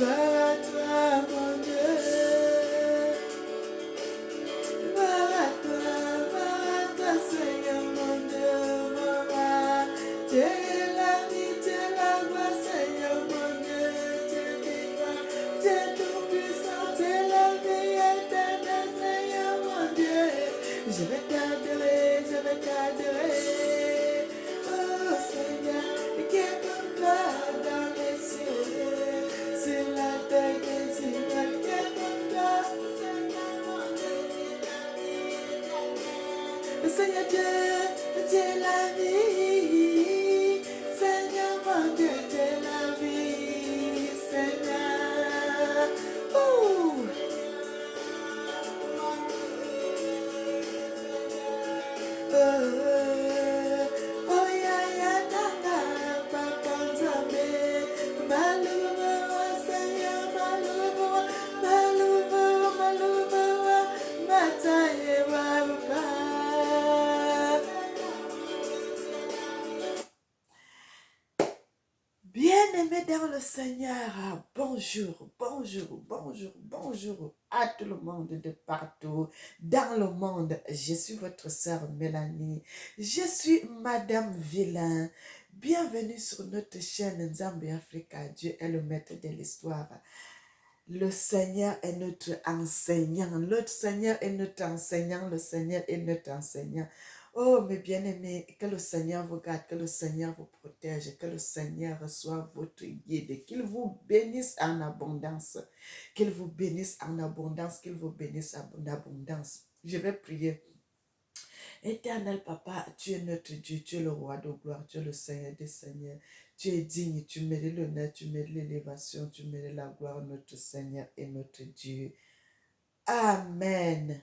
Gloire à toi, mon Dieu. Gloire à toi, Seigneur, mon Dieu. Gloire. Tu es la vie, tu es la gloire, Seigneur, mon Dieu. Tu es vivant, tu es tout puissant, tu es la vie éternelle, Seigneur, mon Dieu. Je vais t'adorer, je vais t'adorer. Oh Seigneur, qui est comme toi dans les cieux, sur la terre des humains, qui est comme toi, Seigneur, mon Dieu, Seigneur Dieu, tu es la vie. Seigneur mon Dieu, tu es la vie. Seigneur. Ouh. Oh, ya, ya, na, na, papa, Nzambe. Maluba, Seigneur, maluba, maluba, maluba, mataye, waruka. Bien-aimés dans le Seigneur, bonjour, bonjour, bonjour, bonjour à tout le monde de partout dans le monde. Je suis votre sœur Mélanie, je suis Madame Villain. Bienvenue sur notre chaîne Nzambe Africa. Dieu est le maître de l'histoire. Le Seigneur est notre enseignant. Le Seigneur est notre enseignant. Le Seigneur est notre enseignant. Oh, mes bien-aimés, que le Seigneur vous garde, que le Seigneur vous protège, que le Seigneur soit votre guide, qu'il vous bénisse en abondance, qu'il vous bénisse en abondance, qu'il vous bénisse en abondance. Je vais prier. Éternel Papa, tu es notre Dieu, tu es le roi de gloire, tu es le Seigneur des Seigneurs. Tu es digne, tu mérites l'honneur, tu mérites l'élévation, tu mérites la gloire, notre Seigneur et notre Dieu. Amen.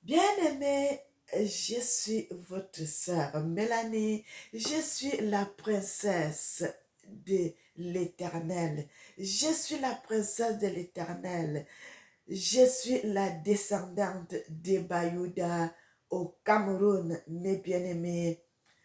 Bien-aimé, je suis votre sœur Mélanie, je suis la princesse de l'Éternel. Je suis la princesse de l'Éternel. Je suis la descendante de Bayouda au Cameroun, mes bien-aimés.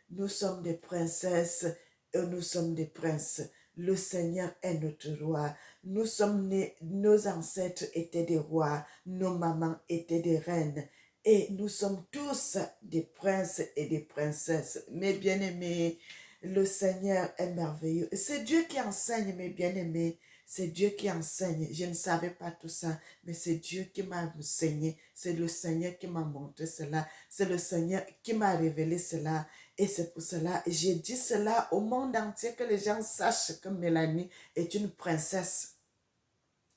Nous sommes des princesses et nous sommes des princes. Le Seigneur est notre roi. Nous sommes nés, nos ancêtres étaient des rois, nos mamans étaient des reines. Et nous sommes tous des princes et des princesses. Mes bien-aimés, le Seigneur est merveilleux. C'est Dieu qui enseigne, mes bien-aimés. C'est Dieu qui enseigne. Je ne savais pas tout ça, mais c'est Dieu qui m'a enseigné. C'est le Seigneur qui m'a montré cela. C'est le Seigneur qui m'a révélé cela. Et c'est pour cela, j'ai dit cela au monde entier, que les gens sachent que Mélanie est une princesse.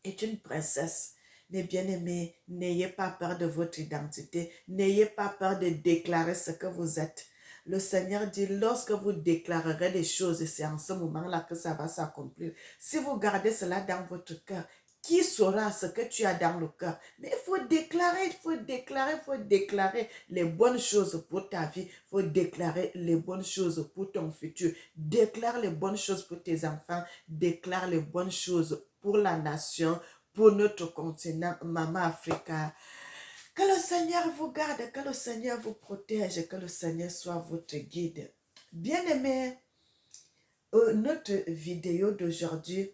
Est une princesse. Mes bien-aimés, n'ayez pas peur de votre identité. N'ayez pas peur de déclarer ce que vous êtes. Le Seigneur dit, lorsque vous déclarerez les choses, et c'est en ce moment-là que ça va s'accomplir. Si vous gardez cela dans votre cœur, qui saura ce que tu as dans le cœur? Mais il faut déclarer, il faut déclarer, il faut déclarer les bonnes choses pour ta vie. Il faut déclarer les bonnes choses pour ton futur. Déclare les bonnes choses pour tes enfants. Déclare les bonnes choses pour la nation, pour notre continent, Maman Africa. Que le Seigneur vous garde, que le Seigneur vous protège, que le Seigneur soit votre guide. Bien-aimés, notre vidéo d'aujourd'hui,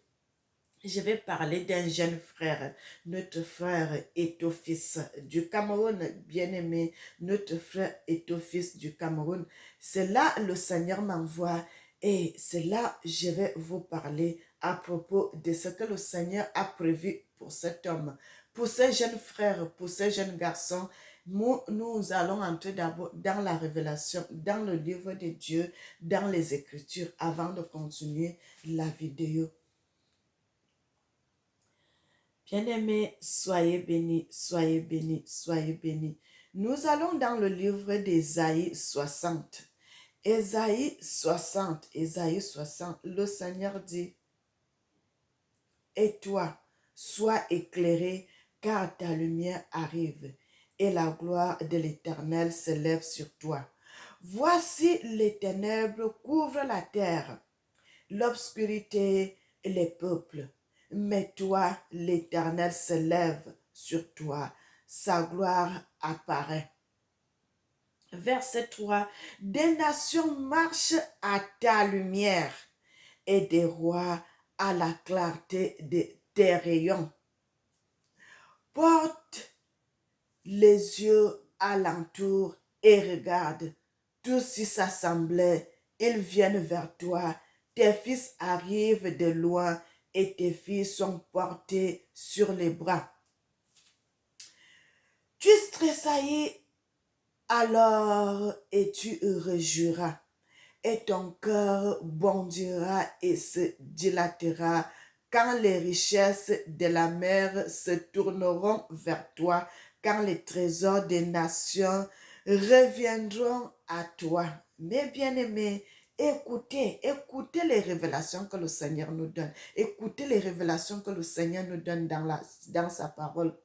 je vais parler d'un jeune frère. Notre frère est au fils du Cameroun, bien-aimé. Notre frère est au fils du Cameroun. C'est là le Seigneur m'envoie et c'est là je vais vous parler à propos de ce que le Seigneur a prévu pour cet homme. Pour ce jeune frère, pour ce jeune garçon, nous allons entrer d'abord dans la révélation, dans le livre de Dieu, dans les Écritures, avant de continuer la vidéo. Bien-aimés, soyez bénis, soyez bénis, soyez bénis. Nous allons dans le livre d'Ésaïe 60. Ésaïe 60, Ésaïe 60, le Seigneur dit, « Et toi, sois éclairé, car ta lumière arrive, et la gloire de l'Éternel s'élève sur toi. Voici les ténèbres couvrent la terre, l'obscurité et les peuples. Mais toi, l'Éternel se lève sur toi, sa gloire apparaît. » Verset 3. Des nations marchent à ta lumière et des rois à la clarté de tes rayons. Porte les yeux alentour et regarde. Tous y s'assemblaient, ils viennent vers toi. Tes fils arrivent de loin et tes filles sont portées sur les bras. Tu tressaillis alors et tu réjouiras, et ton cœur bondira et se dilatera quand les richesses de la mer se tourneront vers toi, quand les trésors des nations reviendront à toi. Mes bien-aimés, écoutez les révélations que le Seigneur nous donne. Écoutez les révélations que le Seigneur nous donne dans sa parole.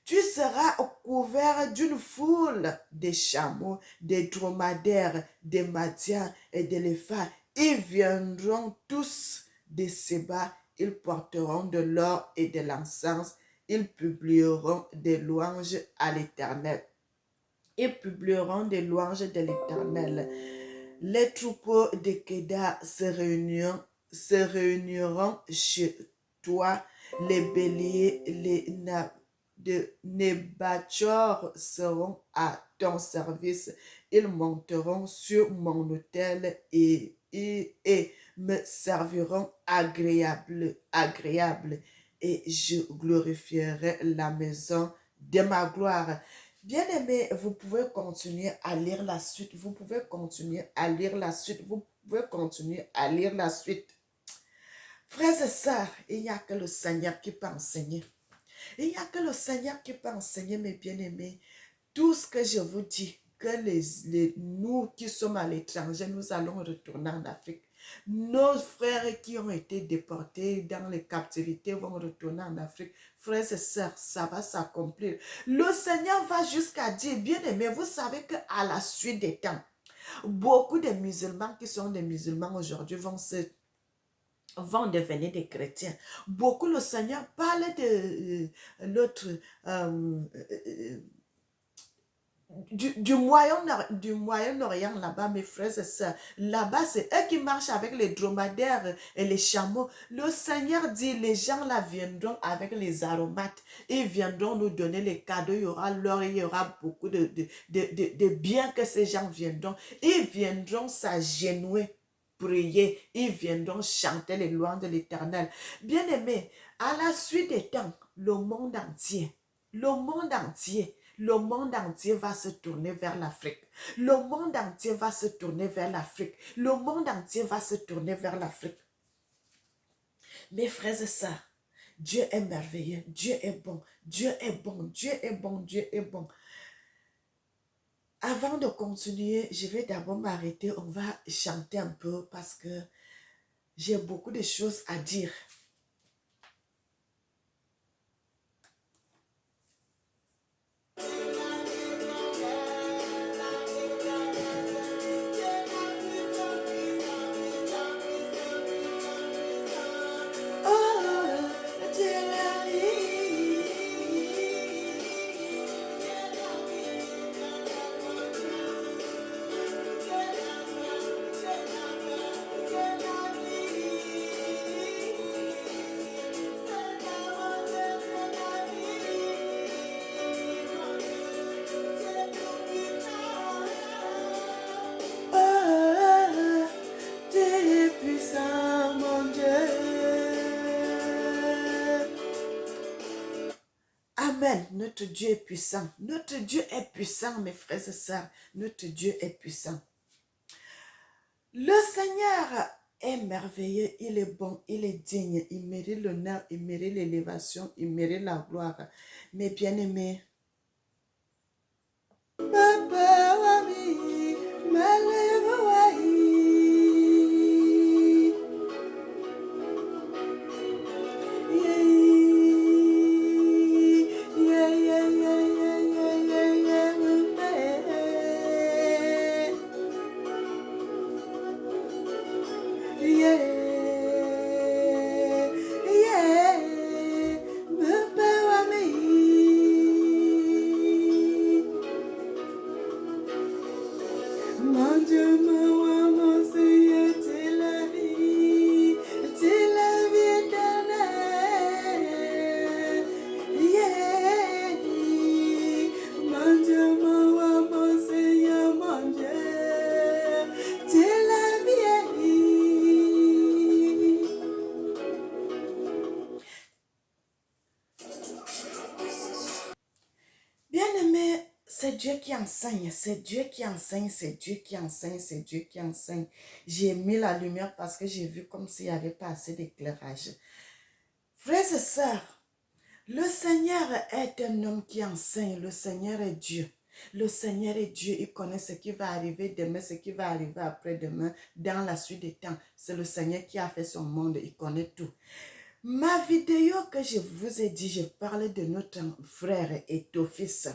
Tu seras couvert d'une foule de chameaux, des dromadaires, des madians et d'éléphants. Ils viendront tous de Séba, ils porteront de l'or et de l'encens, ils publieront des louanges à l'Éternel. Ils publieront des louanges de l'Éternel. Les troupeaux de Kéda se réuniront chez toi, les béliers, de Nebatchor seront à ton service. Ils monteront sur mon autel et me serviront agréable, et je glorifierai la maison de ma gloire. Bien-aimés, vous pouvez continuer à lire la suite. Vous pouvez continuer à lire la suite. Vous pouvez continuer à lire la suite. Frères et sœurs, il n'y a que le Seigneur qui peut enseigner. Il n'y a que le Seigneur qui peut enseigner, mes bien-aimés. Tout ce que je vous dis, que nous qui sommes à l'étranger, nous allons retourner en Afrique. Nos frères qui ont été déportés dans les captivités vont retourner en Afrique. Frères et sœurs, ça va s'accomplir. Le Seigneur va jusqu'à dire, bien-aimés, vous savez qu'à la suite des temps, beaucoup de musulmans qui sont des musulmans aujourd'hui vont devenir des chrétiens. Beaucoup, le Seigneur parle de l'autre, du Moyen-Orient là-bas, mes frères et sœurs. Là-bas, c'est eux qui marchent avec les dromadaires et les chameaux. Le Seigneur dit, les gens là viendront avec les aromates. Ils viendront nous donner les cadeaux. Il y aura l'or, il y aura beaucoup de biens que ces gens viendront. Ils viendront s'agenouiller, prier. Ils viendront chanter les louanges de l'Éternel. Bien-aimés, à la suite des temps, le monde entier va se tourner vers l'Afrique. Le monde entier va se tourner vers l'Afrique. Le monde entier va se tourner vers l'Afrique. Mes frères et sœurs, Dieu est merveilleux. Dieu est bon. Dieu est bon. Dieu est bon. Dieu est bon. Avant de continuer, je vais d'abord m'arrêter. On va chanter un peu parce que j'ai beaucoup de choses à dire. Amen. Notre Dieu est puissant. Notre Dieu est puissant, mes frères et sœurs. Notre Dieu est puissant. Le Seigneur est merveilleux. Il est bon. Il est digne. Il mérite l'honneur. Il mérite l'élévation. Il mérite la gloire. Mes bien-aimés. qui enseigne, c'est Dieu qui enseigne, c'est Dieu qui enseigne, c'est Dieu qui enseigne. J'ai mis la lumière parce que j'ai vu comme s'il n'y avait pas assez d'éclairage. Frères et sœurs, le Seigneur est un homme qui enseigne, le Seigneur est Dieu. Le Seigneur est Dieu, il connaît ce qui va arriver demain, ce qui va arriver après-demain, dans la suite des temps. C'est le Seigneur qui a fait son monde, il connaît tout. Ma vidéo que je vous ai dit, je parlais de notre frère Étophis.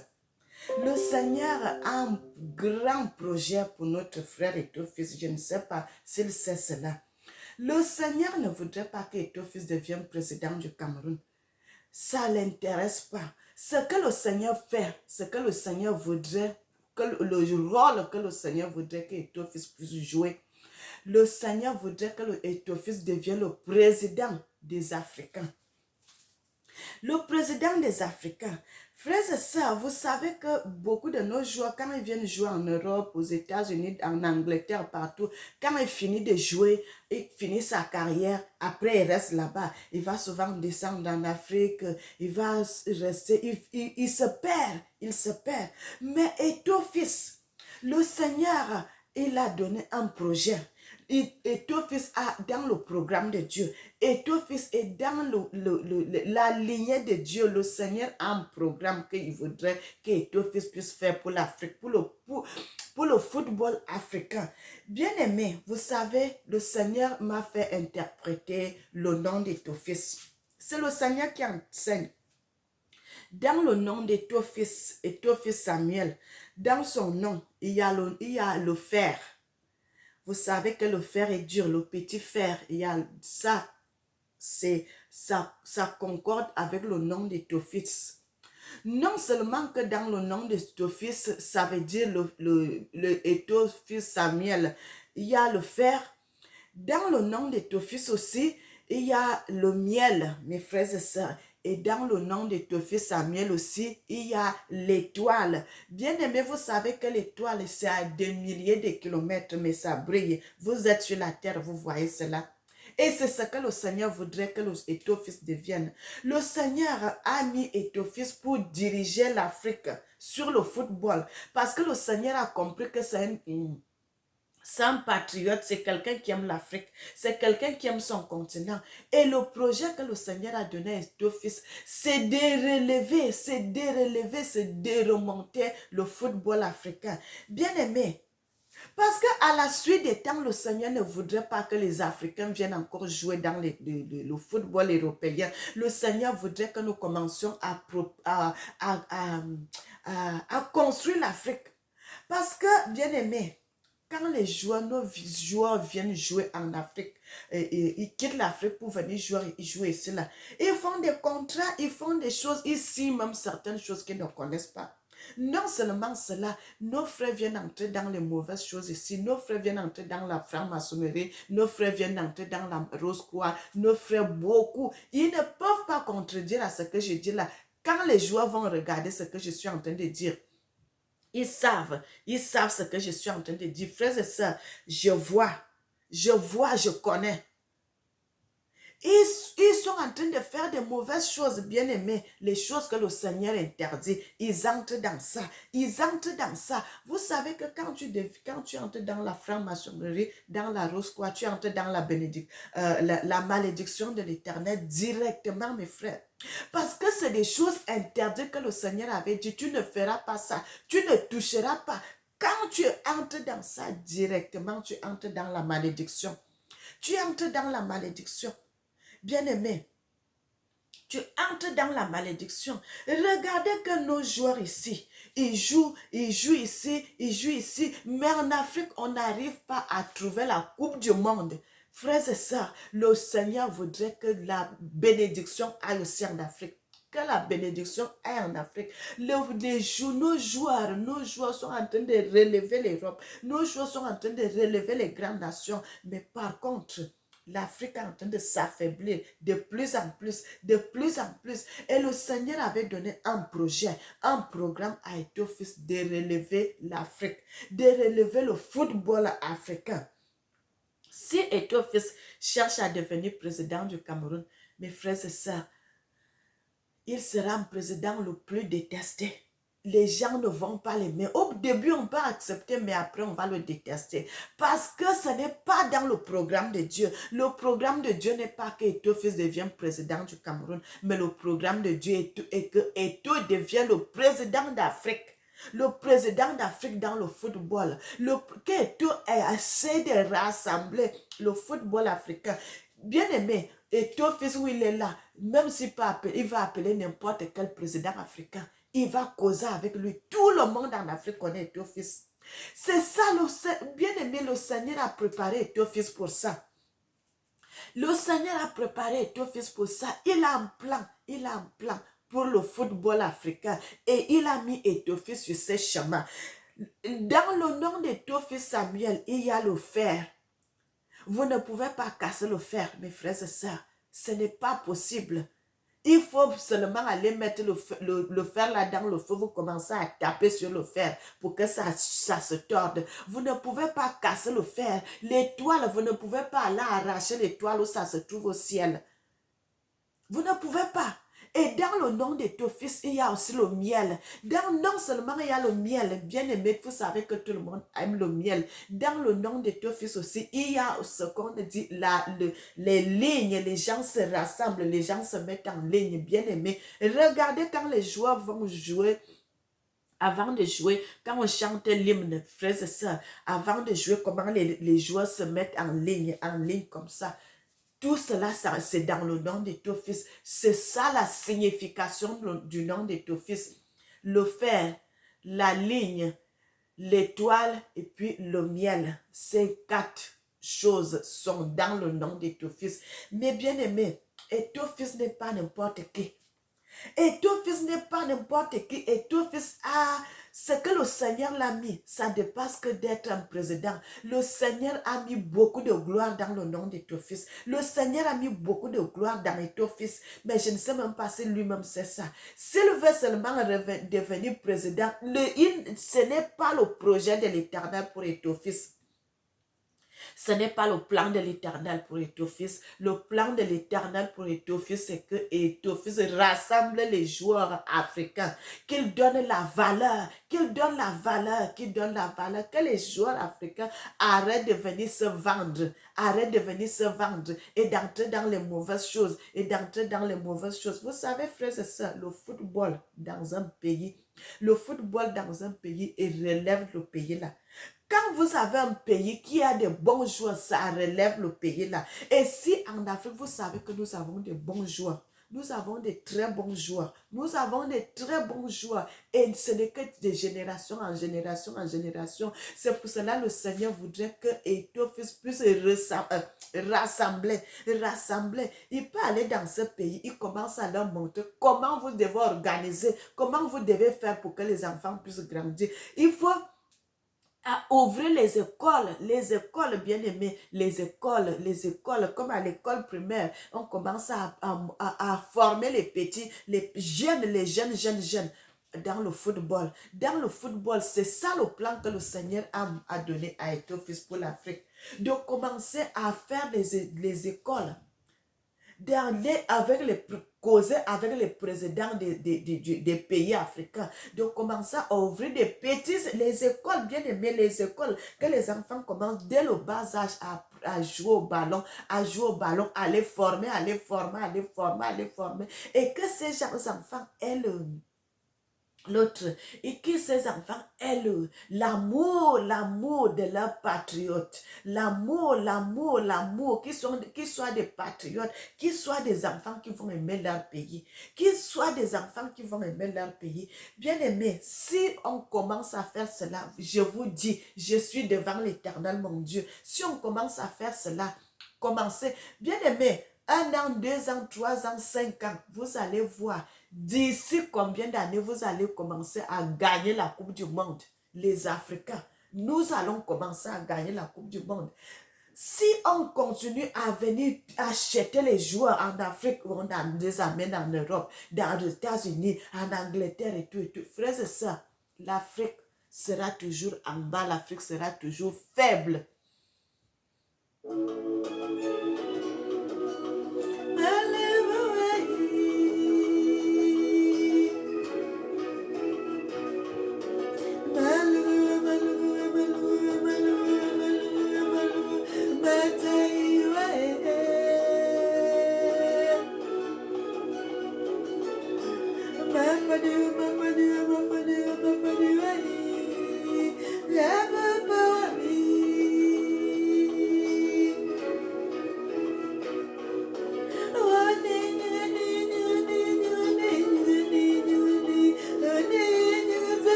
Le Seigneur a un grand projet pour notre frère Étophis. Je ne sais pas s'il sait cela. Le Seigneur ne voudrait pas qu'Étophis devienne président du Cameroun. Ça ne l'intéresse pas. Ce que le Seigneur fait, ce que le Seigneur voudrait, le rôle que le Seigneur voudrait qu'Étophis puisse jouer, le Seigneur voudrait que Étophis devienne le président des Africains. Le président des Africains. Frères et sœurs, vous savez que beaucoup de nos joueurs, quand ils viennent jouer en Europe, aux États-Unis, en Angleterre, partout, quand ils finissent de jouer, ils finissent sa carrière, après il reste là-bas. Il va souvent descendre en Afrique, il va rester, il se perd, il se perd. Mais Étophis, le Seigneur, il a donné un projet. Étophis dans le programme de Dieu. Étophis est dans la lignée de Dieu. Le Seigneur a un programme qu'il voudrait qu'Étophis puisse faire pour l'Afrique, pour le football africain. Bien aimé, vous savez, le Seigneur m'a fait interpréter le nom d'Étophis. C'est le Seigneur qui enseigne. Dans le nom d'Étophis, Étophis Samuel, dans son nom, il y a le fer. Vous savez que le fer est dur, le petit fer, il y a ça, ça concorde avec le nom d'Étophis. Non seulement que dans le nom d'Étophis, ça veut dire le Étophis Samuel, il y a le fer. Dans le nom d'Étophis aussi, il y a le miel, mes frères et sœurs. Et dans le nom d'Étophis Samuel aussi, il y a l'étoile. Bien aimé, vous savez que l'étoile, c'est à des milliers de kilomètres, mais ça brille. Vous êtes sur la terre, vous voyez cela. Et c'est ce que le Seigneur voudrait que Étophis devienne. Le Seigneur a mis Étophis pour diriger l'Afrique sur le football. Parce que le Seigneur a compris que c'est un patriote, c'est quelqu'un qui aime l'Afrique, c'est quelqu'un qui aime son continent. Et le projet que le Seigneur a donné à Étophis, c'est de relever, c'est de remonter le football africain. Bien aimé, parce qu'à la suite des temps, le Seigneur ne voudrait pas que les Africains viennent encore jouer dans le football européen. Le Seigneur voudrait que nous commencions à construire l'Afrique. Parce que, bien aimé, quand nos joueurs viennent jouer en Afrique, ils quittent l'Afrique pour venir jouer ici, là. Ils font des contrats, ils font des choses ici, même certaines choses qu'ils ne connaissent pas. Non seulement cela, nos frères viennent entrer dans les mauvaises choses ici, nos frères viennent entrer dans la franc-maçonnerie, nos frères viennent entrer dans la Rose-Croix, nos frères beaucoup. Ils ne peuvent pas contredire à ce que je dis là. Quand les joueurs vont regarder ce que je suis en train de dire, ils savent ce que je suis en train de dire. Frères et sœurs, je vois, je connais. Ils sont en train de faire de mauvaises choses, bien aimés. Les choses que le Seigneur interdit, ils entrent dans ça. Ils entrent dans ça. Vous savez que quand tu entres dans la franc-maçonnerie, dans la rose-croix, tu entres dans la malédiction de l'Éternel directement, mes frères. Parce que c'est des choses interdites que le Seigneur avait dit. Tu ne feras pas ça. Tu ne toucheras pas. Quand tu entres dans ça directement, tu entres dans la malédiction. Tu entres dans la malédiction. Bien-aimé, tu entres dans la malédiction. Regardez que nos joueurs ici, ils jouent ici, mais en Afrique, on n'arrive pas à trouver la coupe du monde. Frères et sœurs, le Seigneur voudrait que la bénédiction aille aussi en Afrique. Que la bénédiction aille en Afrique. Nos joueurs sont en train de relever l'Europe. Nos joueurs sont en train de relever les grandes nations. Mais par contre, l'Afrique est en train de s'affaiblir de plus en plus, de plus en plus. Et le Seigneur avait donné un projet, un programme à Étophis de relever l'Afrique, de relever le football africain. Si Étophis cherche à devenir président du Cameroun, mes frères et sœurs, il sera un président le plus détesté. les gens ne vont pas l'aimer. Au début, on peut accepter, mais après, on va le détester. Parce que ce n'est pas dans le programme de Dieu. Le programme de Dieu n'est pas que Eto'o-Fils devienne président du Cameroun, mais le programme de Dieu est que Eto'o devienne le président d'Afrique. Le président d'Afrique dans le football. Que Eto'o essaie de rassembler le football africain. Bien aimé, Eto'o-Fils où il est là, même s'il peut appeler, il va appeler n'importe quel président africain. Il va causer avec lui. Tout le monde en Afrique connaît Eto'o-Fils. C'est ça, bien aimé, le Seigneur a préparé Eto'o-Fils pour ça. Le Seigneur a préparé Eto'o-Fils pour ça. Il a un plan pour le football africain. Et il a mis Eto'o-Fils sur ses chemins. Dans le nom d'Eto'o-Fils Samuel, il y a le fer. Vous ne pouvez pas casser le fer, mes frères et sœurs. Ce n'est pas possible. Il faut seulement aller mettre le fer là dans le feu. Vous commencez à taper sur le fer pour que ça se torde. Vous ne pouvez pas casser le fer. L'étoile, vous ne pouvez pas aller arracher l'étoile où ça se trouve au ciel. Vous ne pouvez pas. Et dans le nom d'Eto'o-Fils, il y a aussi le miel. Non seulement il y a le miel, bien aimé, vous savez que tout le monde aime le miel. Dans le nom d'Eto'o-Fils aussi, il y a ce qu'on dit, les lignes, les gens se rassemblent, les gens se mettent en ligne, bien aimé. Regardez quand les joueurs vont jouer. Avant de jouer, quand on chante l'hymne, frères et sœurs, avant de jouer, comment les joueurs se mettent en ligne comme ça. Tout cela, c'est dans le nom d'Eto'o-Fils. C'est ça la signification du nom d'Eto'o-Fils. Le fer, la ligne, l'étoile et puis le miel. Ces 4 choses sont dans le nom d'Eto'o-Fils. Mais bien aimé, Eto'o-Fils n'est pas n'importe qui. Eto'o-Fils n'est pas n'importe qui. Eto'o-Fils a ce que le Seigneur l'a mis. Ça dépasse que d'être un président. Le Seigneur a mis beaucoup de gloire dans le nom d'Eto'o-Fils. Le Seigneur a mis beaucoup de gloire dans Eto'o-Fils. Mais je ne sais même pas si lui-même sait ça. S'il veut seulement devenir président, ce n'est pas le projet de l'Éternel pour Eto'o-Fils. Ce n'est pas le plan de l'Éternel pour Eto'o-Fils. Le plan de l'Éternel pour Eto'o-Fils, c'est que Eto'o-Fils rassemble les joueurs africains, qu'il donne la valeur, que les joueurs africains arrêtent de venir se vendre, et d'entrer dans les mauvaises choses, Vous savez, frères et sœurs, le football dans un pays, relève le pays là. Quand vous avez un pays qui a des bons joueurs, ça relève le pays là. Et si en Afrique, vous savez que nous avons des bons joueurs, nous avons des très bons joueurs, et ce n'est que de génération en génération. C'est pour cela que le Seigneur voudrait que Eto'o-Fils puisse rassembler. Il peut aller dans ce pays, il commence à leur montrer comment vous devez organiser, comment vous devez faire pour que les enfants puissent grandir. Il faut ouvrir les écoles bien aimées, les écoles, comme à l'école primaire, on commence à former les petits, les jeunes dans le football. Dans le football, c'est ça le plan que le Seigneur a donné à Eto'o-Fils pour l'Afrique. De commencer à faire les écoles, d'aller causer avec les présidents des pays africains, de commencer à ouvrir les écoles, bien aimées, les écoles, que les enfants commencent dès le bas âge à jouer au ballon, à les former, et que ces enfants aient et que ces enfants aient l'amour de leurs patriotes, qu'ils soient des patriotes, qu'ils soient des enfants qui vont aimer leur pays, Bien aimé, si on commence à faire cela, je vous dis, je suis devant l'Éternel, mon Dieu, si on commence à faire cela, commencez, bien aimé, 1 an, 2 ans, 3 ans, 5 ans, vous allez voir, d'ici combien d'années vous allez commencer à gagner la Coupe du Monde, les Africains. Nous allons commencer à gagner la Coupe du Monde. Si on continue à venir acheter les joueurs en Afrique, on les amène en Europe, dans les États-Unis, en Angleterre et tout, frères et sœurs, l'Afrique sera toujours en bas, l'Afrique sera toujours faible.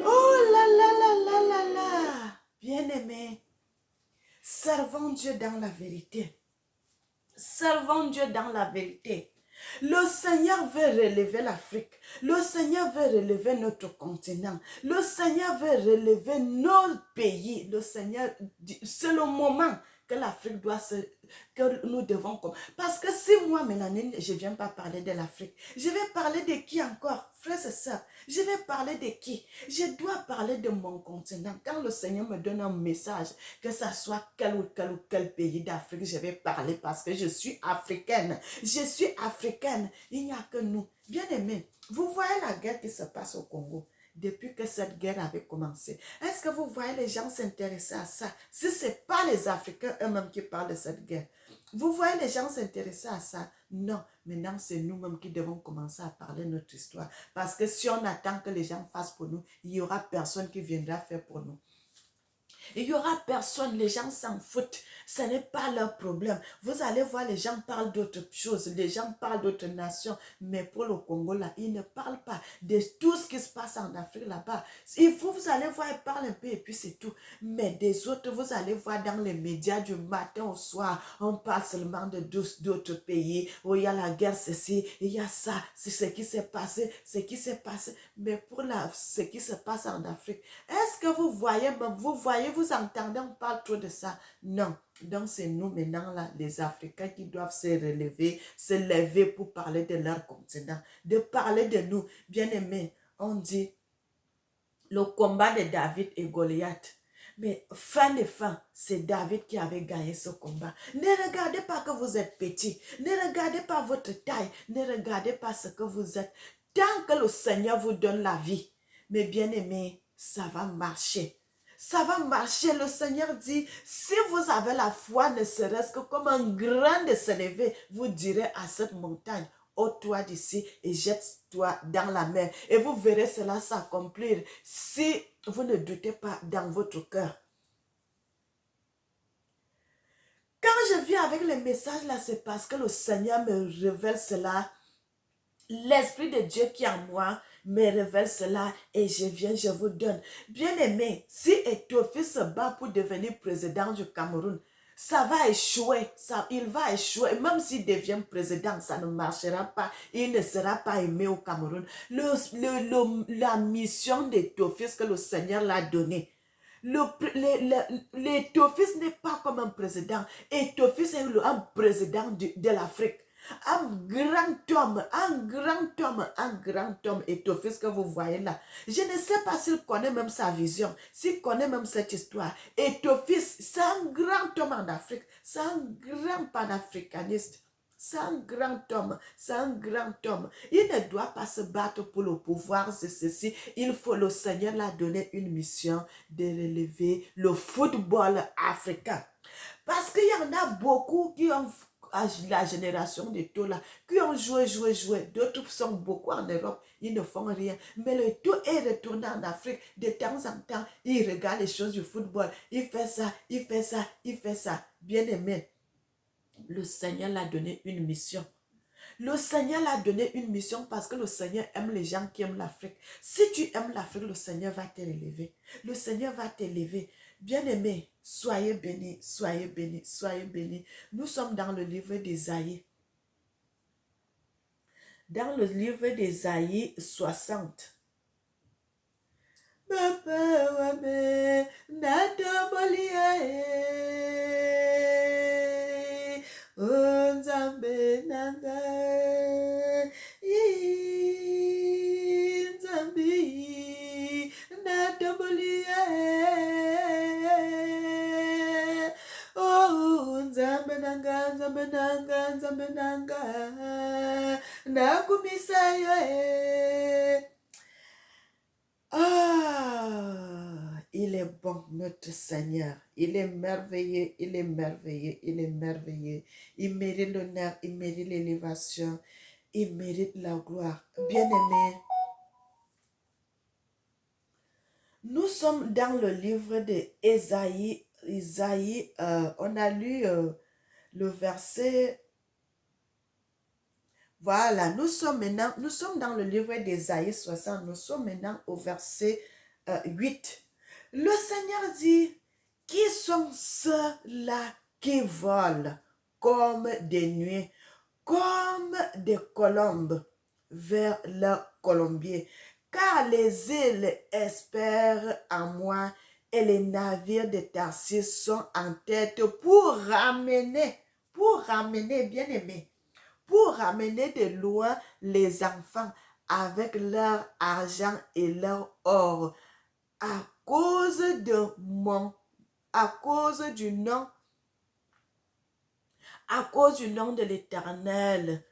Oh là là là là là là. Bien-aimé, servons Dieu dans la vérité. Servons Dieu dans la vérité. Le Seigneur veut relever l'Afrique. Le Seigneur veut relever notre continent. Le Seigneur veut relever nos pays. Le Seigneur, c'est le moment que l'Afrique doit se... que nous devons... Parce que si moi, Mélanie, je ne viens pas parler de l'Afrique, je vais parler de qui encore? Frères et sœurs, je vais parler de qui? Je dois parler de mon continent. Quand le Seigneur me donne un message, que ça soit quel pays d'Afrique, je vais parler parce que je suis africaine. Je suis africaine. Il n'y a que nous. Bien-aimés, vous voyez la guerre qui se passe au Congo depuis que cette guerre avait commencé. Est-ce que vous voyez les gens s'intéresser à ça? Si ce n'est pas les Africains eux-mêmes qui parlent de cette guerre. Vous voyez les gens s'intéresser à ça? Non. Maintenant, c'est nous-mêmes qui devons commencer à parler de notre histoire. Parce que si on attend que les gens fassent pour nous, il n'y aura personne qui viendra faire pour nous. Il n'y aura personne, les gens s'en foutent. Ce n'est pas leur problème. Vous allez voir, les gens parlent d'autres choses, les gens parlent d'autres nations, mais pour le Congo, là, ils ne parlent pas de tout ce qui se passe en Afrique là-bas. Vous allez voir, ils parlent un peu et puis c'est tout. Mais des autres, vous allez voir dans les médias du matin au soir, on parle seulement de d'autres pays où il y a la guerre, ceci, il y a ça, c'est ce qui s'est passé, ce qui s'est passé. Mais pour ce qui se passe en Afrique, est-ce que vous voyez, vous entendez, on parle trop de ça? Non. Donc, c'est nous maintenant, là, les Africains qui doivent se relever, se lever pour parler de leur continent, de parler de nous. Bien-aimés, on dit le combat de David et Goliath. Mais fin de fin, c'est David qui avait gagné ce combat. Ne regardez pas que vous êtes petit. Ne regardez pas votre taille. Ne regardez pas ce que vous êtes. Tant que le Seigneur vous donne la vie, mes bien-aimés, ça va marcher. Ça va marcher. Le Seigneur dit, si vous avez la foi, ne serait-ce que comme un grain de s'élever, vous direz à cette montagne, ôte-toi d'ici et jette-toi dans la mer. Et vous verrez cela s'accomplir si vous ne doutez pas dans votre cœur. Quand je viens avec les messages là, c'est parce que le Seigneur me révèle cela. L'Esprit de Dieu qui est en moi me révèle cela et je viens, je vous donne. Bien-aimé, si Éthiopie se bat pour devenir président du Cameroun, ça va échouer, il va échouer. Même s'il devient président, ça ne marchera pas. Il ne sera pas aimé au Cameroun. La mission d'Éthiopie que le Seigneur l'a donnée. L'Éthiopie n'est pas comme un président. Éthiopie est un président de l'Afrique. Un grand homme, Éthiopie que vous voyez là. Je ne sais pas s'il connaît même sa vision, s'il connaît même cette histoire. Éthiopie, c'est un grand homme en Afrique, c'est un grand panafricaniste. C'est un grand homme, c'est un grand homme. Il ne doit pas se battre pour le pouvoir, c'est ceci. Il faut, le Seigneur l'a donné une mission de relever le football africain. Parce qu'il y en a beaucoup qui ont, la génération de taux là, qui ont joué. D'autres sont beaucoup en Europe, ils ne font rien. Mais le tout est retourné en Afrique. De temps en temps, il regarde les choses du football. Il fait ça. Bien aimé. Le Seigneur l'a donné une mission. Le Seigneur l'a donné une mission parce que le Seigneur aime les gens qui aiment l'Afrique. Si tu aimes l'Afrique, le Seigneur va te relever. Le Seigneur va t'élever. Bien-aimés, soyez bénis, soyez bénis, soyez bénis. Nous sommes dans le livre d'Ésaïe. Dans le livre d'Ésaïe 60. Papa wame natobolia Nzambe nanga Nzambi natobolia Nzambe nanga Nzambe nanga Nzambe nanga nakumisa yo il est bon, notre Seigneur. Il est merveilleux, il est merveilleux, il est merveilleux. Il mérite l'honneur, il mérite l'élévation, il mérite la gloire. Bien-aimés, nous sommes dans le livre d'Ésaïe. On a lu le verset. Voilà, nous sommes dans le livre d'Ésaïe 60. Nous sommes maintenant au verset 8. Le Seigneur dit, qui sont ceux-là qui volent comme des nuées, comme des colombes vers leur colombier, car les îles espèrent en moi et les navires de Tarsis sont en tête pour ramener, bien aimé, pour ramener de loin les enfants avec leur argent et leur or à cause de à cause du nom de l'Éternel,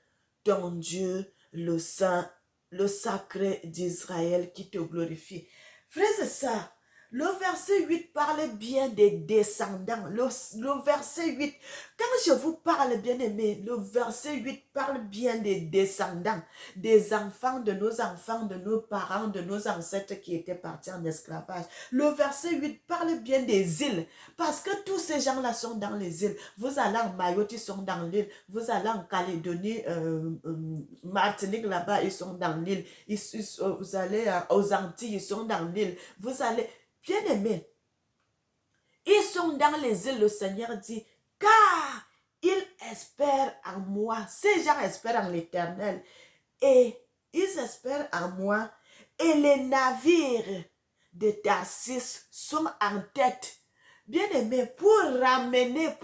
ton Dieu, le Saint, le Sacré d'Israël qui te glorifie. Frères et sœurs, le verset 8 parle bien des descendants. Le verset 8, quand je vous parle, bien aimé, le verset 8 parle bien des descendants, des enfants, de nos parents, de nos ancêtres qui étaient partis en esclavage. Le verset 8 parle bien des îles, parce que tous ces gens-là sont dans les îles. Vous allez en Mayotte, ils sont dans l'île. Vous allez en Calédonie, Martinique, là-bas, ils sont dans l'île. Vous allez aux Antilles, ils sont dans l'île. Vous allez... Bien aimés, ils sont dans les îles, le Seigneur dit, car ils espèrent en moi. Ces gens espèrent en l'Éternel. Et ils espèrent en moi. Et les navires de Tarsis sont en tête. Bien aimés, pour ramener,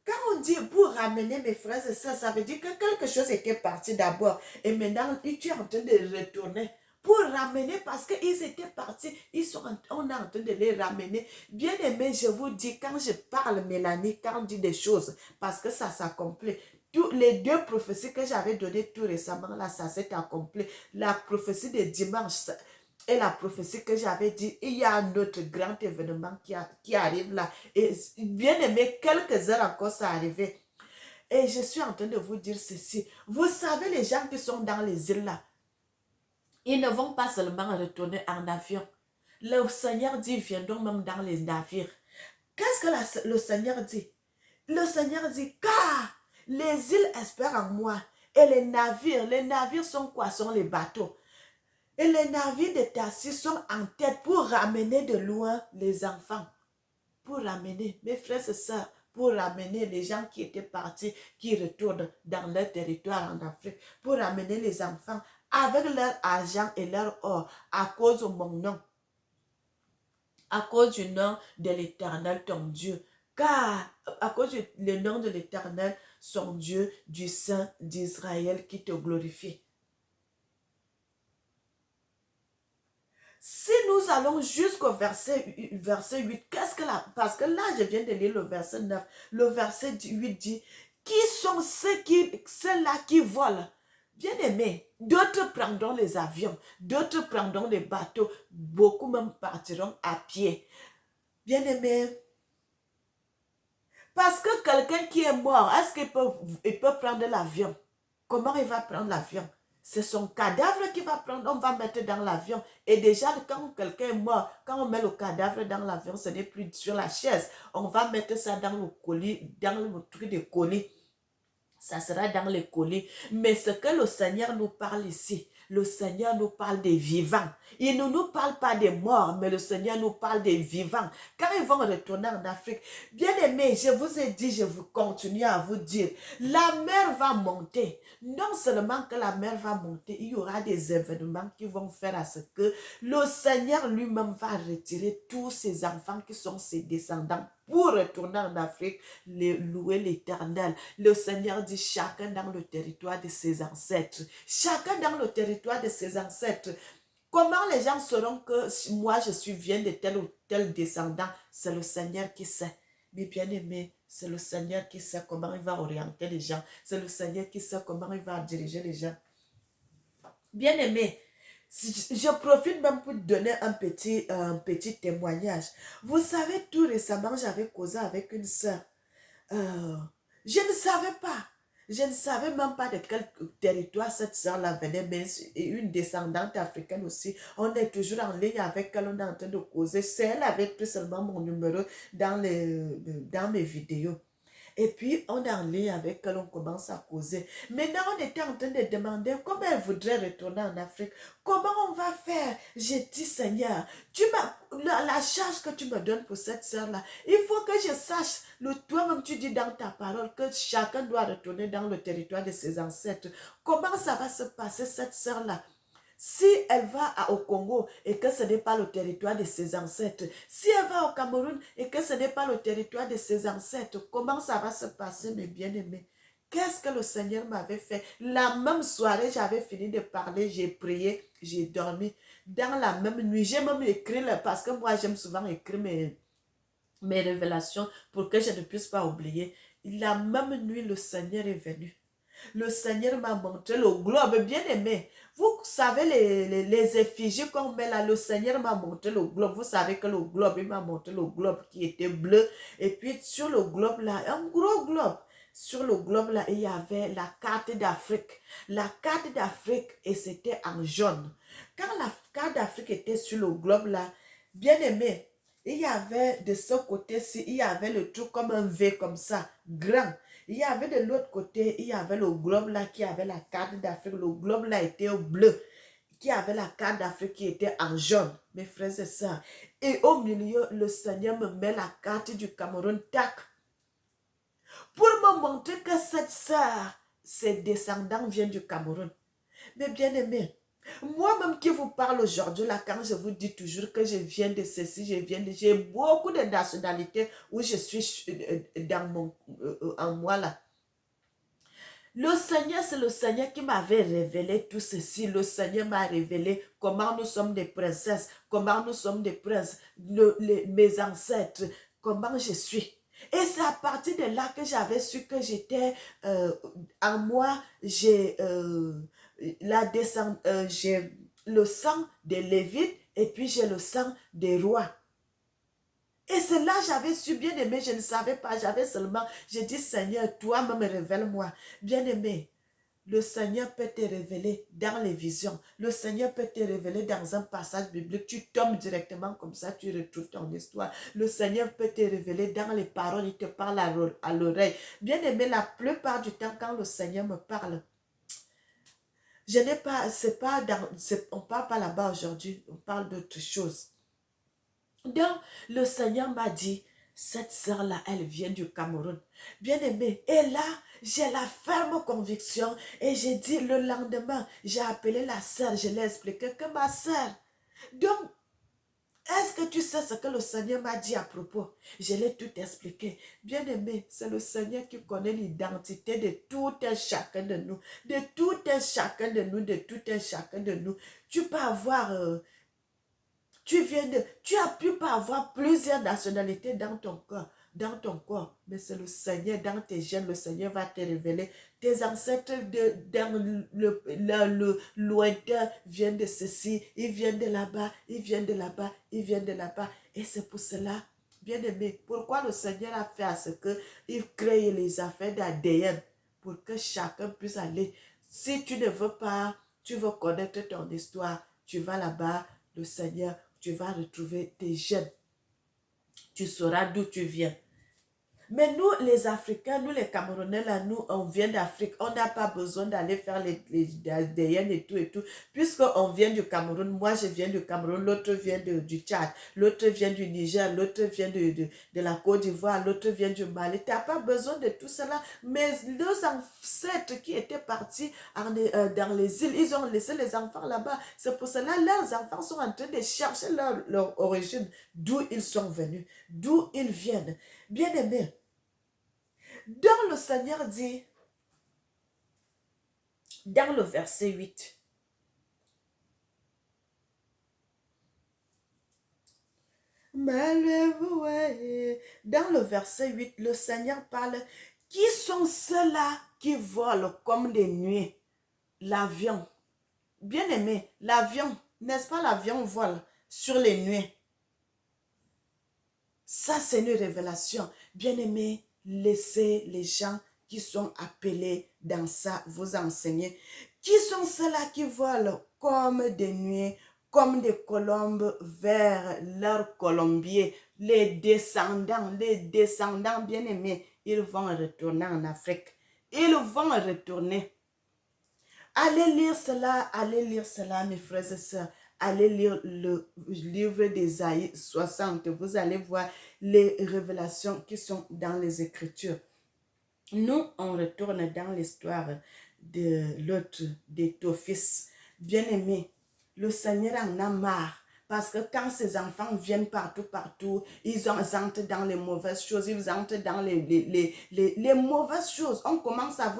quand on dit pour ramener, mes frères et sœurs, ça veut dire que quelque chose était parti d'abord. Et maintenant, tu es en train de retourner. Pour ramener, parce qu'ils étaient partis, on est en train de les ramener. Bien aimé, je vous dis, quand je parle, Mélanie, quand on dit des choses, parce que ça s'accomplit. Les deux prophéties que j'avais données tout récemment, là, ça s'est accompli. La prophétie de dimanche et la prophétie que j'avais dit, il y a un autre grand événement qui arrive là. Et bien aimé, quelques heures encore, ça arrivait. Et je suis en train de vous dire ceci. Vous savez, les gens qui sont dans les îles là, ils ne vont pas seulement retourner en avion. Le Seigneur dit, viendront même dans les navires. Qu'est-ce que le Seigneur dit? Le Seigneur dit, car les îles espèrent en moi. Et les navires sont quoi? Sont les bateaux. Et les navires de Tarsis sont en tête pour ramener de loin les enfants. Pour ramener, mes frères et sœurs, pour ramener les gens qui étaient partis, qui retournent dans leur territoire en Afrique, pour ramener les enfants avec leur argent et leur or, à cause de mon nom, à cause du nom de l'Éternel, ton Dieu. Car, à cause du nom de l'Éternel, son Dieu, du Saint d'Israël qui te glorifie. Si nous allons jusqu'au verset 8, qu'est-ce que là? Parce que là, je viens de lire le verset 9. Le verset 8 dit, qui sont ceux-là qui volent? Bien aimé, d'autres prendront les avions, d'autres prendront les bateaux, beaucoup même partiront à pied. Bien aimé, parce que quelqu'un qui est mort, est-ce qu'il peut prendre l'avion? Comment il va prendre l'avion? C'est son cadavre qu'il va prendre, on va mettre dans l'avion. Et déjà, quand quelqu'un est mort, quand on met le cadavre dans l'avion, ce n'est plus sur la chaise. On va mettre ça dans le colis, dans le truc de colis. ça sera dans les colis. Mais ce que le Seigneur nous parle ici, le Seigneur nous parle des vivants. Il ne nous parle pas des morts, mais le Seigneur nous parle des vivants. Quand ils vont retourner en Afrique, bien aimé, je vous ai dit, je vous continue à vous dire, la mer va monter. Non seulement que la mer va monter, il y aura des événements qui vont faire à ce que le Seigneur lui-même va retirer tous ses enfants qui sont ses descendants pour retourner en Afrique, louer l'Éternel. Le Seigneur dit chacun dans le territoire de ses ancêtres. Chacun dans le territoire de ses ancêtres. Comment les gens sauront que moi je viens de tel ou tel descendant? C'est le Seigneur qui sait. Mais bien aimé, c'est le Seigneur qui sait comment il va orienter les gens. C'est le Seigneur qui sait comment il va diriger les gens. Bien aimé, je profite même pour donner un petit témoignage. Vous savez, tout récemment, j'avais causé avec une sœur. Euh, je ne savais pas. Je ne savais même pas de quel territoire cette sœur-là venait, mais une descendante africaine aussi. On est toujours en ligne avec elle, on est en train de causer. C'est elle avec tout seulement mon numéro dans mes vidéos. Et puis, on est en ligne avec elle, on commence à causer. Maintenant, on était en train de demander comment elle voudrait retourner en Afrique. Comment on va faire? J'ai dit, Seigneur, la charge que tu me donnes pour cette sœur-là, il faut que je sache. Toi-même, tu dis dans ta parole que chacun doit retourner dans le territoire de ses ancêtres. Comment ça va se passer, cette sœur-là? Si elle va au Congo et que ce n'est pas le territoire de ses ancêtres, si elle va au Cameroun et que ce n'est pas le territoire de ses ancêtres, comment ça va se passer, mes bien-aimés? Qu'est-ce que le Seigneur m'avait fait? La même soirée, j'avais fini de parler, j'ai prié, j'ai dormi. Dans la même nuit, j'ai même écrit, parce que moi, j'aime souvent écrire mes révélations pour que je ne puisse pas oublier. La même nuit, le Seigneur est venu. Le Seigneur m'a montré le globe, bien aimé. Vous savez les effigies qu'on met là, le Seigneur m'a montré le globe. Vous savez que le globe, il m'a montré le globe qui était bleu. Et puis sur le globe là, un gros globe. Sur le globe là, il y avait la carte d'Afrique. La carte d'Afrique et c'était en jaune. Quand la carte d'Afrique était sur le globe là, bien aimé, il y avait de ce côté-ci, il y avait le truc comme un V comme ça, grand. Il y avait de l'autre côté, il y avait le globe là qui avait la carte d'Afrique. Le globe là était au bleu, qui avait la carte d'Afrique qui était en jaune. Mes frères et sœurs. Et au milieu, le Seigneur me met la carte du Cameroun, tac, pour me montrer que cette sœur, ses descendants viennent du Cameroun. Mais bien aimé, moi-même qui vous parle aujourd'hui, là, quand je vous dis toujours que je viens de ceci, j'ai beaucoup de nationalités où je suis en moi là. Le Seigneur, c'est le Seigneur qui m'avait révélé tout ceci. Le Seigneur m'a révélé comment nous sommes des princesses, comment nous sommes des princes, mes ancêtres, comment je suis. Et c'est à partir de là que j'avais su que j'étais, en moi, j'ai le sang des Lévites et puis j'ai le sang des rois. Et c'est là j'avais su, bien aimé, je ne savais pas, j'avais seulement, j'ai dit Seigneur, toi-même révèle-moi. Bien aimé, le Seigneur peut te révéler dans les visions. Le Seigneur peut te révéler dans un passage biblique. Tu tombes directement comme ça, tu retrouves ton histoire. Le Seigneur peut te révéler dans les paroles, il te parle à l'oreille. Bien aimé, la plupart du temps, quand le Seigneur me parle, je n'ai pas, on ne parle pas là-bas aujourd'hui, on parle d'autre chose. Donc, le Seigneur m'a dit, cette sœur-là, elle vient du Cameroun. Bien aimé. Et là, j'ai la ferme conviction. Et j'ai dit le lendemain, j'ai appelé la sœur, je l'ai expliqué que ma sœur. Donc, est-ce que tu sais ce que le Seigneur m'a dit à propos? Je l'ai tout expliqué. Bien aimé, c'est le Seigneur qui connaît l'identité de tout un chacun de nous. De tout un chacun de nous, de tout un chacun de nous. Tu peux avoir... tu as pu pas avoir plusieurs nationalités dans ton corps, mais c'est le Seigneur dans tes gènes, le Seigneur va te révéler. Tes ancêtres dans le lointain viennent de ceci, ils viennent de là-bas, ils viennent de là-bas, ils viennent de là-bas. Et c'est pour cela, bien aimé, pourquoi le Seigneur a fait à ce qu'il crée les affaires d'ADN pour que chacun puisse aller. Si tu ne veux pas, tu veux connaître ton histoire, tu vas là-bas, le Seigneur, tu vas retrouver tes gènes. Tu sauras d'où tu viens. Mais nous, les Africains, nous les Camerounais, là, nous, on vient d'Afrique. On n'a pas besoin d'aller faire des hyènes et tout et tout. Puisqu'on vient du Cameroun, moi je viens du Cameroun, l'autre vient du Tchad, l'autre vient du Niger, l'autre vient de la Côte d'Ivoire, l'autre vient du Mali. Tu n'as pas besoin de tout cela. Mais nos ancêtres qui étaient partis dans les îles, ils ont laissé les enfants là-bas. C'est pour cela que leurs enfants sont en train de chercher leur origine, d'où ils sont venus, d'où ils viennent. Bien-aimés, dans le Seigneur dit, dans le verset 8, malheureux, ouais. Dans le verset 8, le Seigneur parle, qui sont ceux-là qui volent comme des nuées? L'avion. Bien-aimé, l'avion, n'est-ce pas l'avion vole sur les nuées? Ça, c'est une révélation. Bien-aimé, laissez les gens qui sont appelés dans ça vous enseigner. Qui sont ceux-là qui volent comme des nuées, comme des colombes vers leur colombier? Les descendants bien-aimés, ils vont retourner en Afrique. Ils vont retourner. Allez lire cela, mes frères et sœurs. Allez lire le livre d'Ésaïe 60. Vous allez voir les révélations qui sont dans les Écritures. Nous, on retourne dans l'histoire de l'autre, d'Étophis. Bien-aimé, le Seigneur en a marre. Parce que quand ces enfants viennent partout, ils entrent dans les mauvaises choses, ils entrent dans les mauvaises choses. On commence à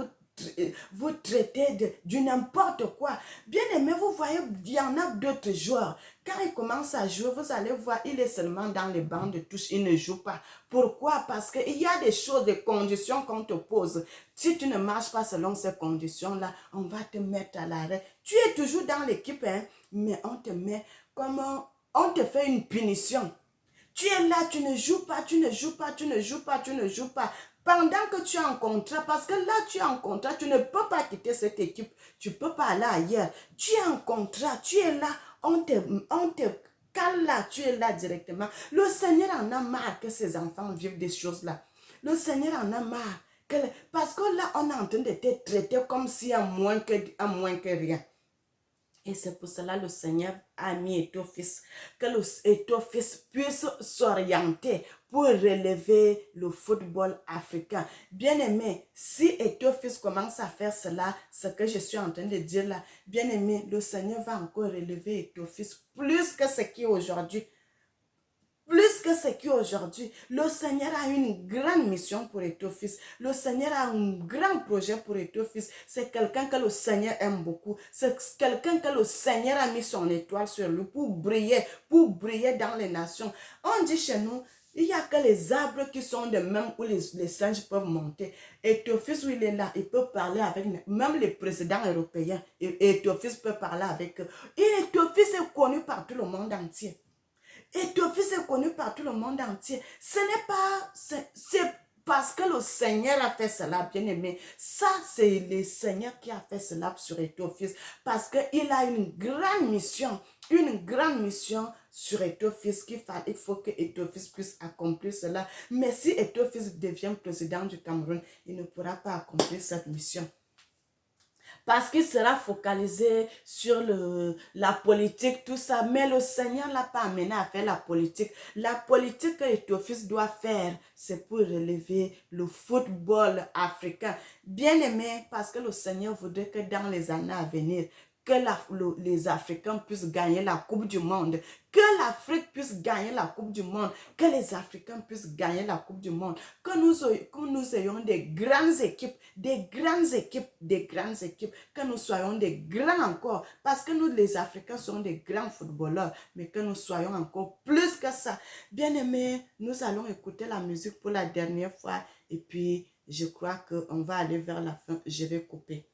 vous traiter du n'importe quoi. Bien aimé, vous voyez, il y en a d'autres joueurs. Quand il commence à jouer, vous allez voir, il est seulement dans les bancs de touche, il ne joue pas. Pourquoi? Parce qu'il y a des choses, des conditions qu'on te pose. Si tu ne marches pas selon ces conditions-là, on va te mettre à l'arrêt. Tu es toujours dans l'équipe, hein, mais on te met comme on te fait une punition. Tu es là, tu ne joues pas, tu ne joues pas, tu ne joues pas, tu ne joues pas. Pendant que tu es en contrat, parce que là, tu es en contrat, tu ne peux pas quitter cette équipe. Tu ne peux pas aller ailleurs. Tu es en contrat, tu es là, on te cale là, tu es là directement. Le Seigneur en a marre que ses enfants vivent des choses là. Le Seigneur en a marre. Parce que là, on est en train de te traiter comme si à moins que rien. Et c'est pour cela que le Seigneur a mis Étophis, que Étophis puisse s'orienter pour relever le football africain. Bien aimé, si Étophis commence à faire cela, ce que je suis en train de dire là, bien aimé, le Seigneur va encore relever Étophis plus que ce qui est aujourd'hui. Plus que ce qui est aujourd'hui, le Seigneur a une grande mission pour Étophis. Le Seigneur a un grand projet pour Étophis. C'est quelqu'un que le Seigneur aime beaucoup. C'est quelqu'un que le Seigneur a mis son étoile sur lui pour briller dans les nations. On dit chez nous, il n'y a que les arbres qui sont de même où les singes peuvent monter. Étophis, où il est là, il peut parler avec même les présidents européens. Étophis peut parler avec eux. Et Étophis est connu par tout le monde entier. Étophis est connu par tout le monde entier. Ce n'est pas... C'est parce que le Seigneur a fait cela, bien aimé. Ça, c'est le Seigneur qui a fait cela sur Étophis. Parce qu'il a une grande mission. Une grande mission sur Étophis. Il faut que Étophis puisse accomplir cela. Mais si Étophis devient président du Cameroun, il ne pourra pas accomplir cette mission. Parce qu'il sera focalisé sur la politique, tout ça. Mais le Seigneur ne l'a pas amené à faire la politique. La politique que Étophis doit faire, c'est pour relever le football africain. Bien aimé, parce que le Seigneur voudrait que dans les années à venir, que les Africains puissent gagner la Coupe du Monde, que l'Afrique puisse gagner la Coupe du Monde, que les Africains puissent gagner la Coupe du Monde, que nous ayons des grandes équipes, que nous soyons des grands encore, parce que nous les Africains sommes des grands footballeurs, mais que nous soyons encore plus que ça. Bien aimés, nous allons écouter la musique pour la dernière fois, et puis je crois qu'on va aller vers la fin, je vais couper.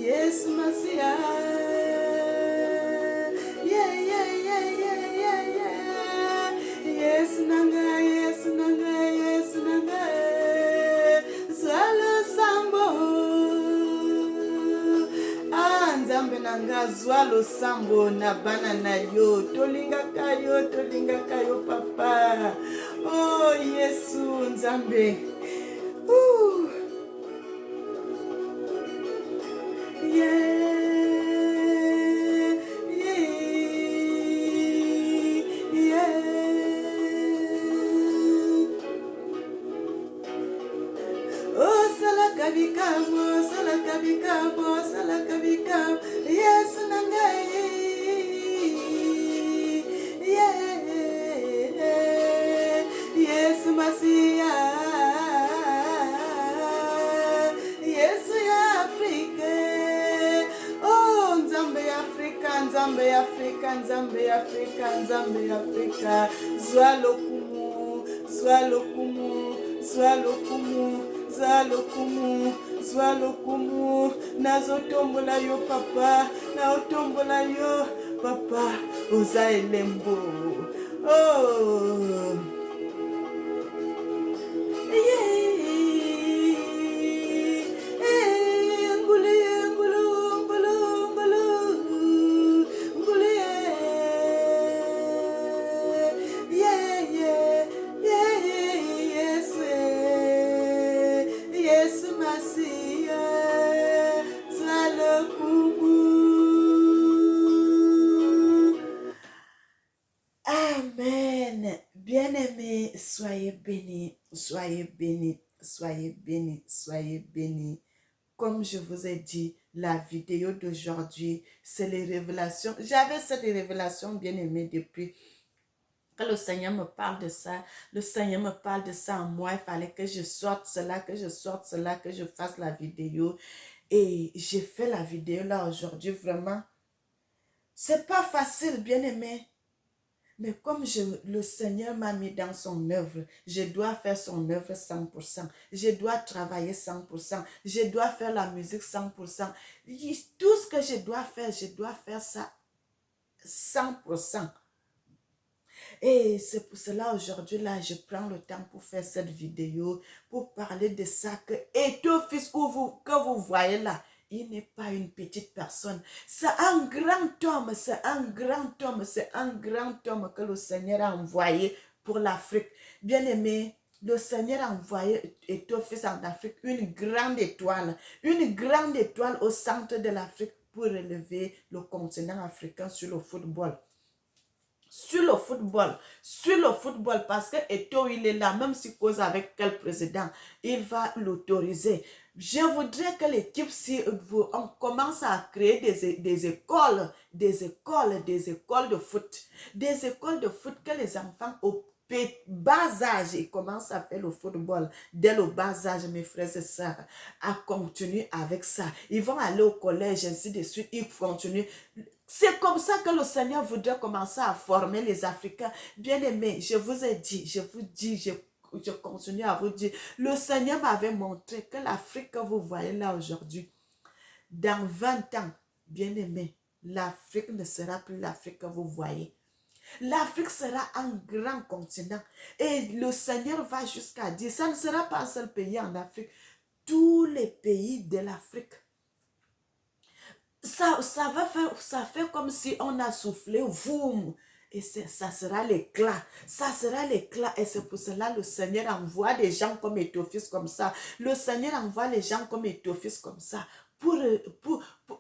Yes, Masia. Yeah, yeah, yeah, yeah, yeah, yeah. Yes, Nanga, yes, Nanga, yes, Nanga. Swallow Sambo. Ah, Nzambe Nanga, Swallow Sambo, na banana yo. Tolinga kayo, papa. Oh, Yesu, Nzambe. Ooh. Yeah, yeah, yeah. Oh, salakabikamo, salakabikamo, salakabikamo. Yes, nangai. Yeah, yes, Masia. Yes, Africa. Oh, Nzambe Africa, Nzambe Africa, Nzambe Africa, Nzambe Africa. Zwalokumu, zwalokumu, zwalokumu, zwalokumu, zwalokumu. Nazotombola yo papa, naotombola yo papa. Oza elembo. Oh. Amen. Bien-aimés, soyez bénis, soyez bénis, soyez bénis, soyez bénis. Comme je vous ai dit, la vidéo d'aujourd'hui, c'est les révélations. J'avais cette révélation, bien-aimée, depuis que le Seigneur me parle de ça. Le Seigneur me parle de ça en moi. Il fallait que je sorte cela, que je sorte cela, que je fasse la vidéo. Et j'ai fait la vidéo là aujourd'hui, vraiment. C'est pas facile, bien-aimé. Mais comme le Seigneur m'a mis dans son œuvre, je dois faire son œuvre 100%. Je dois travailler 100%. Je dois faire la musique 100%. Tout ce que je dois faire ça 100%. Et c'est pour cela aujourd'hui, là, je prends le temps pour faire cette vidéo, pour parler de ça, que Étofis que vous voyez là, il n'est pas une petite personne. C'est un grand homme, c'est un grand homme, c'est un grand homme que le Seigneur a envoyé pour l'Afrique. Bien-aimé, le Seigneur a envoyé Étofis en Afrique, une grande étoile au centre de l'Afrique pour relever le continent africain sur le football. Sur le football, parce que Eto, il est là, même s'il cause avec quel président, il va l'autoriser. Je voudrais que l'équipe, si on commence à créer des écoles de foot, que les enfants au bas âge, ils commencent à faire le football dès le bas âge, mes frères et sœurs, à continuer avec ça. Ils vont aller au collège, ainsi de suite, ils continuent. C'est comme ça que le Seigneur voudrait commencer à former les Africains. Bien-aimés, je vous ai dit, je vous dis, je continue à vous dire, le Seigneur m'avait montré que l'Afrique que vous voyez là aujourd'hui, dans 20 ans, bien-aimés, l'Afrique ne sera plus l'Afrique que vous voyez. L'Afrique sera un grand continent. Et le Seigneur va jusqu'à dire, ça ne sera pas un seul pays en Afrique, tous les pays de l'Afrique. Ça fait comme si on a soufflé, voum, et ça sera l'éclat, et c'est pour cela le Seigneur envoie des gens comme Étofis comme ça, le Seigneur envoie les gens comme Étofis comme ça,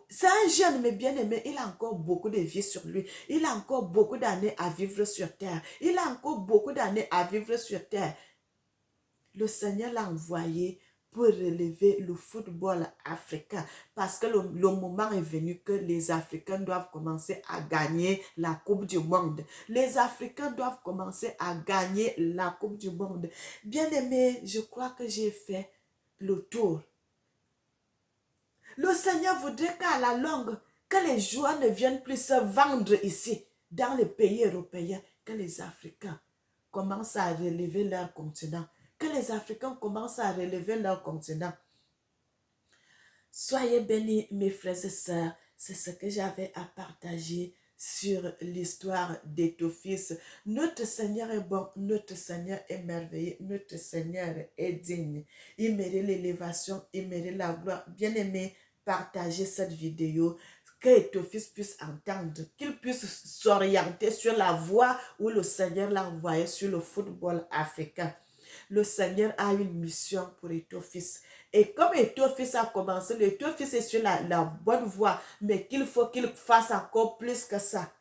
c'est un jeune mais bien aimé, il a encore beaucoup de vie sur lui, il a encore beaucoup d'années à vivre sur terre, le Seigneur l'a envoyé pour relever le football africain. Parce que le moment est venu que les Africains doivent commencer à gagner la Coupe du Monde. Les Africains doivent commencer à gagner la Coupe du Monde. Bien aimé, je crois que j'ai fait le tour. Le Seigneur voudrait qu'à la longue, que les joueurs ne viennent plus se vendre ici, dans les pays européens, que les Africains commencent à relever leur continent. que les Africains commencent à relever leur continent. Soyez bénis, mes frères et sœurs. C'est ce que j'avais à partager sur l'histoire d'Étophis. Notre Seigneur est bon, notre Seigneur est merveilleux, notre Seigneur est digne. Il mérite l'élévation, il mérite la gloire. Bien-aimés, partagez cette vidéo, que Étophis puisse entendre, qu'il puisse s'orienter sur la voie où le Seigneur l'a envoyé sur le football africain. Le Seigneur a une mission pour Étophis. Et comme Étophis a commencé, Étophis est sur la bonne voie, mais qu'il faut qu'il fasse encore plus que ça.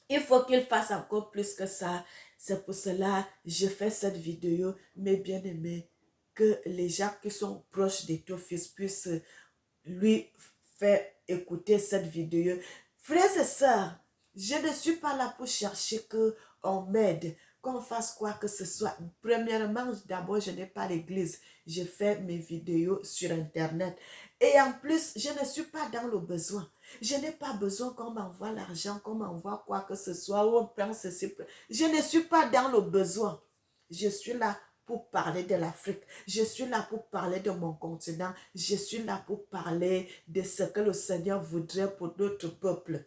Il faut qu'il fasse encore plus que ça. C'est pour cela que je fais cette vidéo, mes bien-aimés, que les gens qui sont proches d'Étophis puissent lui faire écouter cette vidéo. Frères et sœurs, je ne suis pas là pour chercher qu'on m'aide, qu'on fasse quoi que ce soit. Premièrement, d'abord, je n'ai pas l'église. Je fais mes vidéos sur Internet. Et en plus, je ne suis pas dans le besoin. Je n'ai pas besoin qu'on m'envoie l'argent, qu'on m'envoie quoi que ce soit, ou on pense ceci. Je ne suis pas dans le besoin. Je suis là pour parler de l'Afrique. Je suis là pour parler de mon continent. Je suis là pour parler de ce que le Seigneur voudrait pour notre peuple.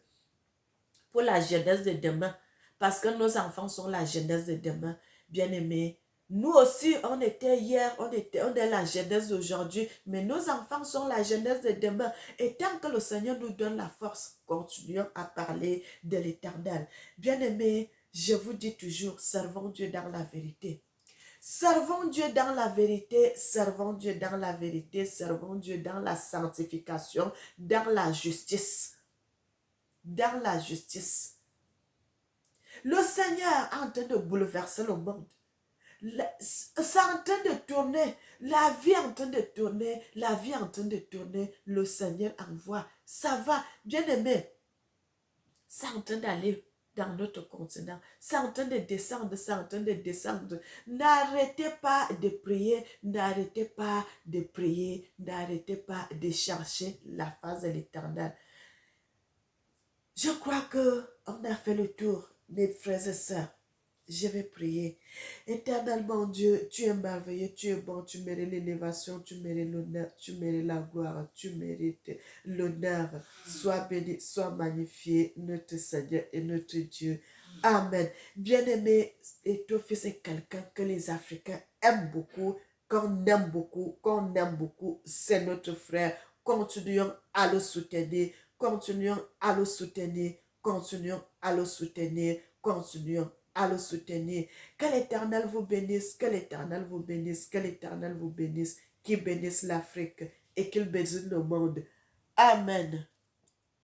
Pour la jeunesse de demain. Parce que nos enfants sont la jeunesse de demain. Bien-aimés, nous aussi, on était hier, on est la jeunesse d'aujourd'hui, mais nos enfants sont la jeunesse de demain. Et tant que le Seigneur nous donne la force, continuons à parler de l'Éternel. Bien-aimés, je vous dis toujours, servons Dieu dans la vérité. Servons Dieu dans la vérité, servons Dieu dans la vérité, servons Dieu dans la sanctification, dans la justice. Dans la justice. Le Seigneur est en train de bouleverser le monde. C'est en train de tourner. La vie est en train de tourner. La vie est en train de tourner. Le Seigneur envoie. Ça va, bien aimé. C'est en train d'aller dans notre continent. C'est en train de descendre, c'est en train de descendre. N'arrêtez pas de prier, n'arrêtez pas de prier, n'arrêtez pas de chercher la face de l'Éternel. Je crois qu'on a fait le tour, mes frères et sœurs. Je vais prier. Éternel mon Dieu, tu es merveilleux, tu es bon, tu mérites l'élévation, tu mérites l'honneur, tu mérites la gloire, tu mérites l'honneur. Sois béni, sois magnifié, notre Seigneur et notre Dieu. Amen. Bien-aimé, Étophis est quelqu'un que les Africains aiment beaucoup, qu'on aime beaucoup, qu'on aime beaucoup. C'est notre frère. Continuons à le soutenir. Continuons à le soutenir, continuons à le soutenir, continuons à le soutenir. Que l'Éternel vous bénisse, que l'Éternel vous bénisse, que l'Éternel vous bénisse, qu'il bénisse l'Afrique et qu'il bénisse le monde. Amen.